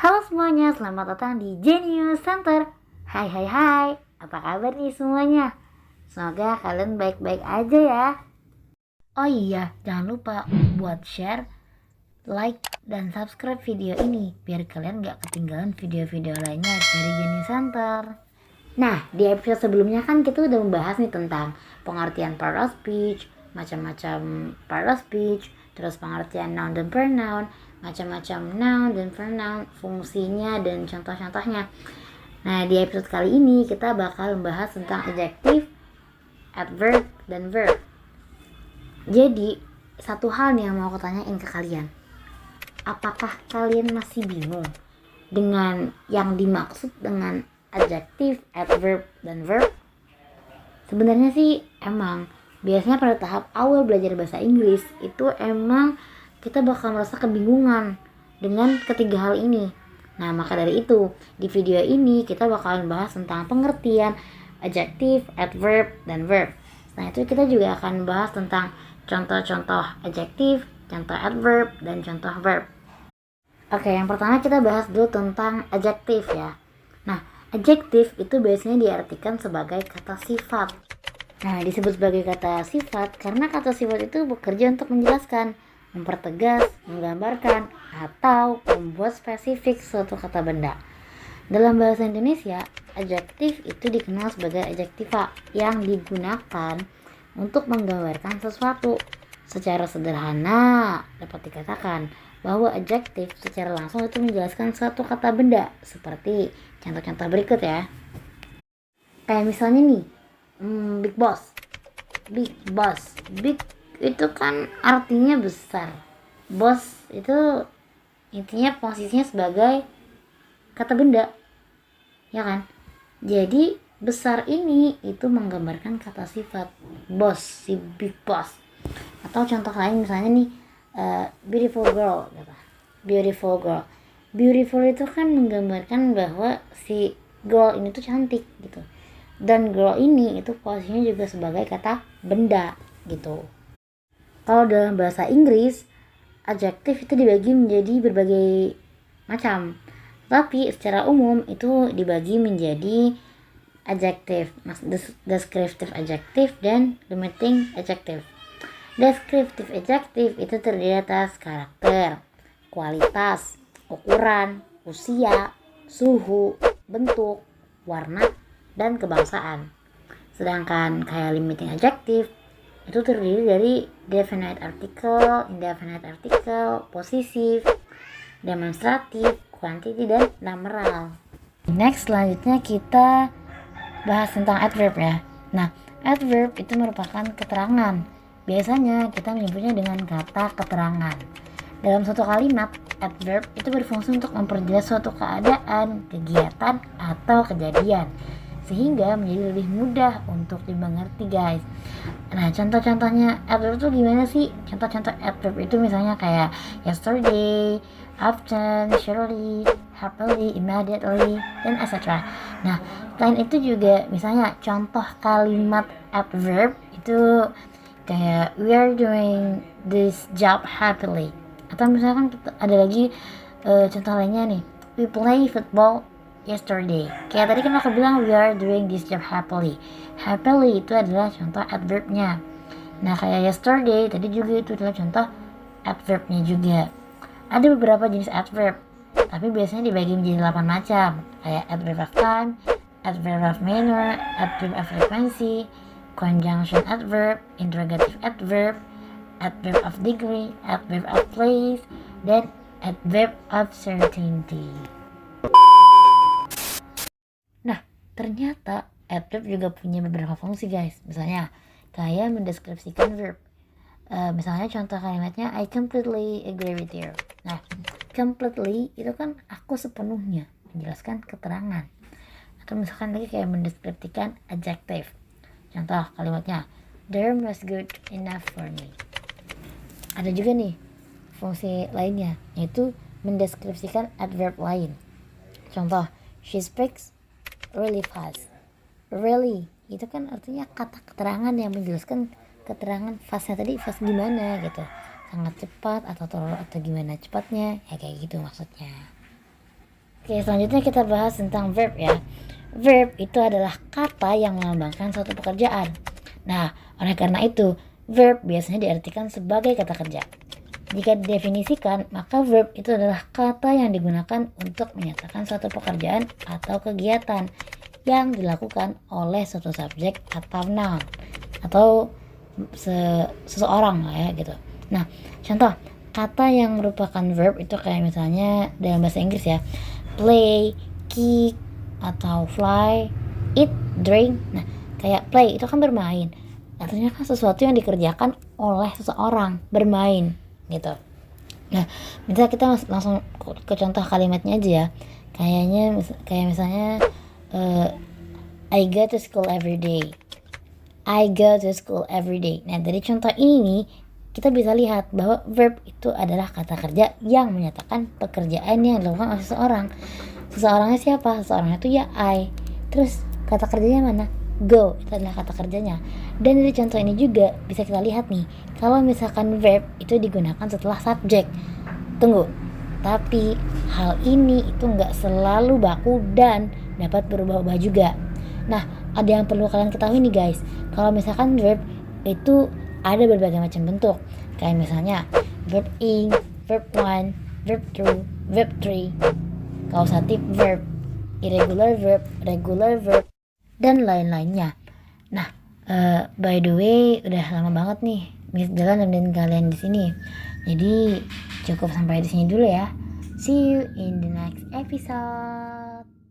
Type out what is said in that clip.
Halo semuanya, selamat datang di Genius Center. Hai hai hai, apa kabar nih semuanya? Semoga kalian baik-baik aja ya. Oh iya, jangan lupa buat share, like, dan subscribe video ini biar kalian gak ketinggalan video-video lainnya dari Genius Center. Nah, di episode sebelumnya kan kita udah membahas nih tentang pengertian part of speech, macam-macam part of speech, terus pengertian noun dan pronoun, macam-macam noun dan pronoun, fungsinya dan contoh-contohnya. Nah, di episode kali ini kita bakal membahas tentang adjective, adverb, dan verb. Jadi, satu hal nih yang mau aku tanyain ke kalian. Apakah kalian masih bingung dengan yang dimaksud dengan adjective, adverb, dan verb? Sebenarnya sih emang biasanya pada tahap awal belajar bahasa Inggris itu emang kita bakal merasa kebingungan dengan ketiga hal ini. Nah, maka dari itu di video ini kita bakalan bahas tentang pengertian adjective, adverb, dan verb. Nah, itu kita juga akan bahas tentang contoh-contoh adjective, contoh adverb, dan contoh verb. Oke, yang pertama kita bahas dulu tentang adjective ya. Nah, adjective itu biasanya diartikan sebagai kata sifat. Nah, disebut sebagai kata sifat karena kata sifat itu bekerja untuk menjelaskan, mempertegas, menggambarkan, atau membuat spesifik suatu kata benda. Dalam bahasa Indonesia, adjektif itu dikenal sebagai adjektiva yang digunakan untuk menggambarkan sesuatu. Secara sederhana dapat dikatakan bahwa adjektif secara langsung itu menjelaskan suatu kata benda, seperti contoh-contoh berikut ya. Kayak misalnya nih, big boss. Big itu kan artinya besar. Boss itu intinya posisinya sebagai kata benda, ya kan? Jadi besar ini itu menggambarkan kata sifat boss, si big boss. Atau contoh lain misalnya nih, beautiful girl gitu. Beautiful itu kan menggambarkan bahwa si girl ini tuh cantik gitu. Dan girl ini itu posisinya juga sebagai kata benda gitu. Kalau dalam bahasa Inggris, adjektif itu dibagi menjadi berbagai macam. Tapi secara umum itu dibagi menjadi adjective, descriptive adjective, dan limiting adjective. Descriptive adjective itu terdiri atas karakter, kualitas, ukuran, usia, suhu, bentuk, warna, dan kebangsaan. Sedangkan kayak limiting adjective itu terdiri dari definite article, indefinite article, possessive, demonstratif, quantity, dan numeral. Next, selanjutnya kita bahas tentang adverb ya. Nah, adverb itu merupakan keterangan. Biasanya kita menyebutnya dengan kata keterangan. Dalam suatu kalimat, adverb itu berfungsi untuk memperjelas suatu keadaan, kegiatan, atau kejadian, sehingga menjadi lebih mudah untuk dimengerti guys. Nah, contoh-contohnya adverb itu gimana sih? Contoh-contoh adverb itu misalnya kayak yesterday, often, surely, happily, immediately, dan etc. Nah, selain itu juga misalnya contoh kalimat adverb itu kayak we are doing this job happily. Atau misalkan ada lagi contoh lainnya nih, we play football yesterday. Kayak tadi kan aku bilang we are doing this job happily. Happily itu adalah contoh adverbnya. Nah, kayak yesterday tadi juga itu adalah contoh adverbnya juga. Ada beberapa jenis adverb, tapi biasanya dibagi menjadi 8 macam. Kayak adverb of time, adverb of manner, adverb of frequency, conjunction adverb, interrogative adverb, adverb of degree, adverb of place, dan adverb of certainty. Nah, ternyata adverb juga punya beberapa fungsi guys. Misalnya kayak mendeskripsikan verb. Misalnya contoh kalimatnya I completely agree with you. Nah, completely itu kan aku sepenuhnya, menjelaskan keterangan. Atau misalkan lagi kayak mendeskripsikan adjective. Contoh kalimatnya there was good enough for me. Ada juga nih fungsi lainnya, yaitu mendeskripsikan adverb lain. Contoh, she speaks really fast. Really itu kan artinya kata keterangan yang menjelaskan keterangan fastnya tadi, fast gimana gitu, sangat cepat atau gimana cepatnya ya, kayak gitu maksudnya. Oke, selanjutnya kita bahas tentang verb ya. Verb itu adalah kata yang melambangkan suatu pekerjaan. Nah, oleh karena itu, verb biasanya diartikan sebagai kata kerja. Jika didefinisikan, maka verb itu adalah kata yang digunakan untuk menyatakan suatu pekerjaan atau kegiatan yang dilakukan oleh suatu subjek atau noun atau seseorang lah ya gitu. Nah, contoh kata yang merupakan verb itu kayak misalnya dalam bahasa Inggris ya, play, kick, atau fly, eat, drink. Nah, kayak play itu kan bermain, artinya kan sesuatu yang dikerjakan oleh seseorang, bermain gitu. Nah, misalnya kita langsung ke contoh kalimatnya aja ya. Kayak misalnya I go to school every day. I go to school every day. Nah, dari contoh ini nih, kita bisa lihat bahwa verb itu adalah kata kerja yang menyatakan pekerjaan yang dilakukan oleh seseorang. Seseorangnya siapa? Seseorangnya itu ya I. Terus kata kerjanya mana? Go. Itu adalah kata kerjanya. Dan dari contoh ini juga bisa kita lihat nih, kalau misalkan verb itu digunakan setelah subjek. Tunggu. Tapi hal ini itu nggak selalu baku dan dapat berubah-ubah juga. Nah, ada yang perlu kalian ketahui nih guys. Kalau misalkan verb itu ada berbagai macam bentuk. Kayak misalnya verb ing, verb one, verb two, verb three, causative verb, irregular verb, regular verb, dan lain-lainnya. Nah, by the way, udah lama banget nih Miss Jalan nemenin kalian di sini. Jadi cukup sampai di sini dulu ya. See you in the next episode.